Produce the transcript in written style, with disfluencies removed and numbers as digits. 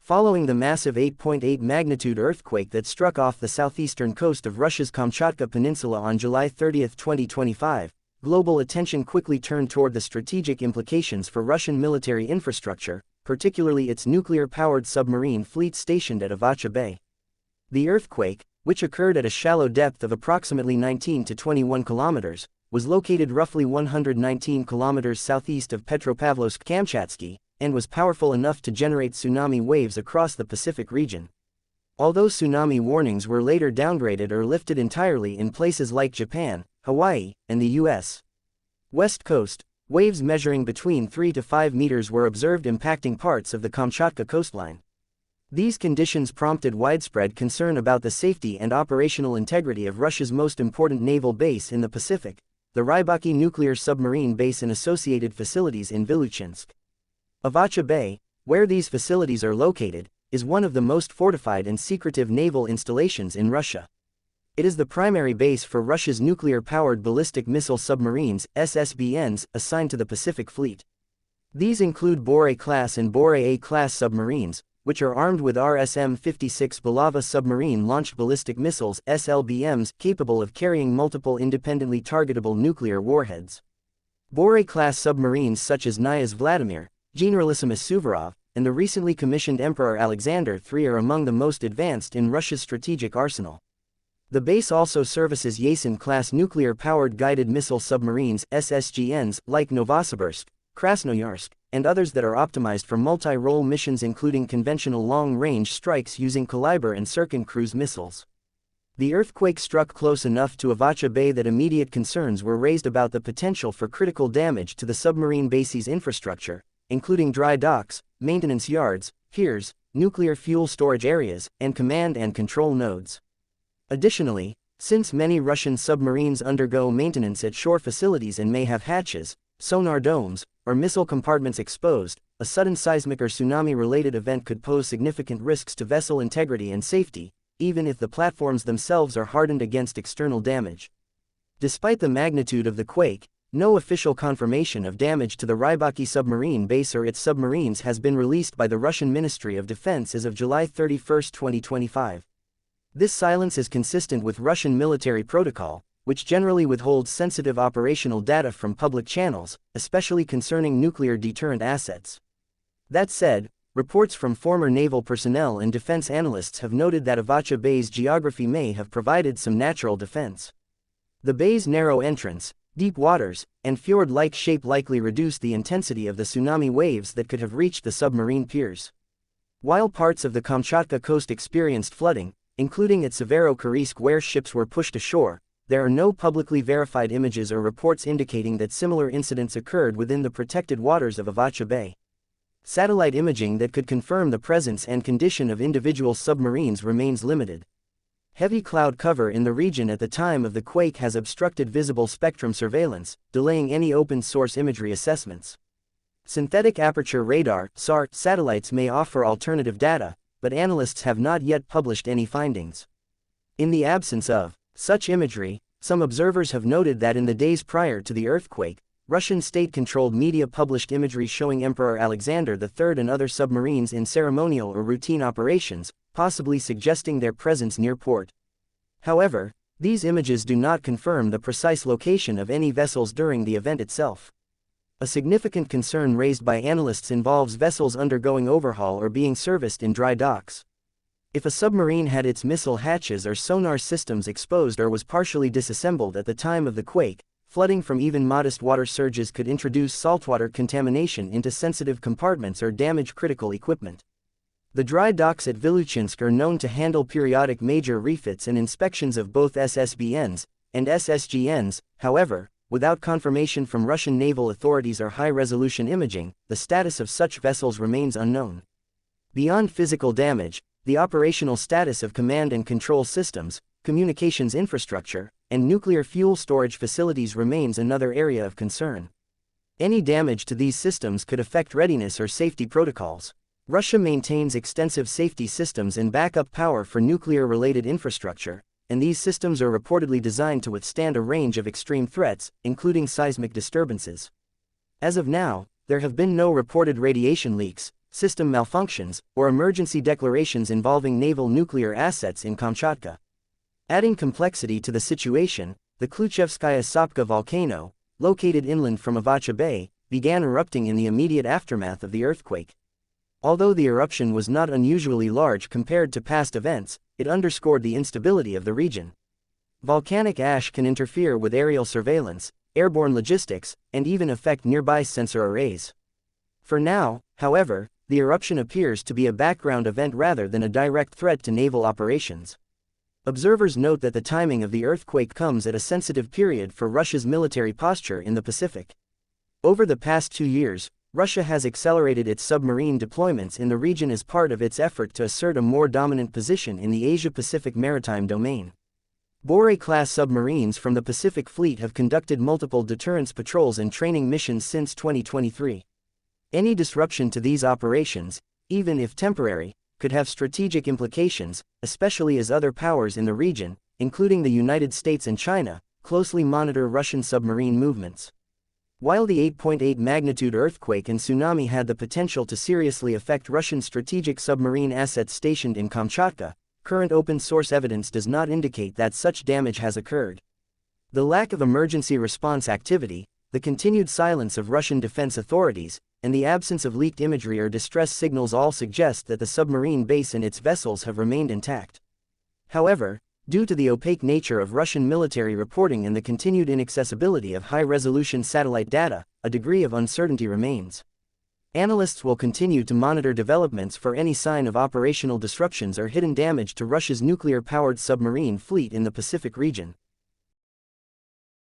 Following the massive 8.8 magnitude earthquake that struck off the southeastern coast of Russia's Kamchatka Peninsula on July 30, 2025, global attention quickly turned toward the strategic implications for Russian military infrastructure, particularly its nuclear-powered submarine fleet stationed at Avacha Bay. The earthquake, which occurred at a shallow depth of approximately 19 to 21 kilometers, was located roughly 119 kilometers southeast of Petropavlovsk-Kamchatsky, and was powerful enough to generate tsunami waves across the Pacific region. Although tsunami warnings were later downgraded or lifted entirely in places like Japan, Hawaii, and the U.S. West Coast, waves measuring between 3 to 5 meters were observed impacting parts of the Kamchatka coastline. These conditions prompted widespread concern about the safety and operational integrity of Russia's most important naval base in the Pacific, the Rybachi nuclear submarine base and associated facilities in Vilyuchinsk. Avacha Bay, where these facilities are located, is one of the most fortified and secretive naval installations in Russia. It is the primary base for Russia's nuclear-powered ballistic missile submarines, SSBNs, assigned to the Pacific Fleet. These include Borei-class and Borei-A-class submarines, which are armed with RSM-56 Bulava submarine-launched ballistic missiles, SLBMs, capable of carrying multiple independently targetable nuclear warheads. Borei-class submarines such as Knyaz Vladimir, Generalissimus Suvorov, and the recently commissioned Emperor Alexander III are among the most advanced in Russia's strategic arsenal. The base also services Yasen-class nuclear-powered guided missile submarines, SSGNs, like Novosibirsk, Krasnoyarsk, and others that are optimized for multi-role missions including conventional long-range strikes using Caliber and Sirkin cruise missiles. The earthquake struck close enough to Avacha Bay that immediate concerns were raised about the potential for critical damage to the submarine base's infrastructure, including dry docks, maintenance yards, piers, nuclear fuel storage areas, and command and control nodes. Additionally, since many Russian submarines undergo maintenance at shore facilities and may have hatches, sonar domes, or missile compartments exposed, a sudden seismic or tsunami-related event could pose significant risks to vessel integrity and safety, even if the platforms themselves are hardened against external damage. Despite the magnitude of the quake, no official confirmation of damage to the Rybachi submarine base or its submarines has been released by the Russian Ministry of Defense as of July 31, 2025. This silence is consistent with Russian military protocol, which generally withholds sensitive operational data from public channels, especially concerning nuclear deterrent assets. That said, reports from former naval personnel and defense analysts have noted that Avacha Bay's geography may have provided some natural defense. The bay's narrow entrance, deep waters, and fjord-like shape likely reduced the intensity of the tsunami waves that could have reached the submarine piers. While parts of the Kamchatka coast experienced flooding, including at Severo-Kurilsk where ships were pushed ashore, there are no publicly verified images or reports indicating that similar incidents occurred within the protected waters of Avacha Bay. Satellite imaging that could confirm the presence and condition of individual submarines remains limited. Heavy cloud cover in the region at the time of the quake has obstructed visible spectrum surveillance, delaying any open-source imagery assessments. Synthetic aperture radar (SAR) satellites may offer alternative data, but analysts have not yet published any findings. In the absence of such imagery, some observers have noted that in the days prior to the earthquake, Russian state-controlled media published imagery showing Emperor Alexander III and other submarines in ceremonial or routine operations, possibly suggesting their presence near port. However, these images do not confirm the precise location of any vessels during the event itself. A significant concern raised by analysts involves vessels undergoing overhaul or being serviced in dry docks. If a submarine had its missile hatches or sonar systems exposed or was partially disassembled at the time of the quake, flooding from even modest water surges could introduce saltwater contamination into sensitive compartments or damage critical equipment. The dry docks at Vilyuchinsk are known to handle periodic major refits and inspections of both SSBNs and SSGNs. However, without confirmation from Russian naval authorities or high-resolution imaging, the status of such vessels remains unknown. Beyond physical damage, the operational status of command and control systems, communications infrastructure, and nuclear fuel storage facilities remains another area of concern. Any damage to these systems could affect readiness or safety protocols. Russia maintains extensive safety systems and backup power for nuclear-related infrastructure, and these systems are reportedly designed to withstand a range of extreme threats, including seismic disturbances. As of now, there have been no reported radiation leaks, system malfunctions, or emergency declarations involving naval nuclear assets in Kamchatka. Adding complexity to the situation, the Kluchevskaya Sopka volcano, located inland from Avacha Bay, began erupting in the immediate aftermath of the earthquake. Although the eruption was not unusually large compared to past events, it underscored the instability of the region. Volcanic ash can interfere with aerial surveillance, airborne logistics, and even affect nearby sensor arrays. For now, however, the eruption appears to be a background event rather than a direct threat to naval operations. Observers note that the timing of the earthquake comes at a sensitive period for Russia's military posture in the Pacific. Over the past 2 years, Russia has accelerated its submarine deployments in the region as part of its effort to assert a more dominant position in the Asia-Pacific maritime domain. Borei-class submarines from the Pacific Fleet have conducted multiple deterrence patrols and training missions since 2023. Any disruption to these operations, even if temporary, could have strategic implications, especially as other powers in the region, including the United States and China, closely monitor Russian submarine movements. While the 8.8 magnitude earthquake and tsunami had the potential to seriously affect Russian strategic submarine assets stationed in Kamchatka, current open-source evidence does not indicate that such damage has occurred. The lack of emergency response activity, the continued silence of Russian defense authorities, and the absence of leaked imagery or distress signals all suggest that the submarine base and its vessels have remained intact. However, due to the opaque nature of Russian military reporting and the continued inaccessibility of high-resolution satellite data, a degree of uncertainty remains. Analysts will continue to monitor developments for any sign of operational disruptions or hidden damage to Russia's nuclear-powered submarine fleet in the Pacific region.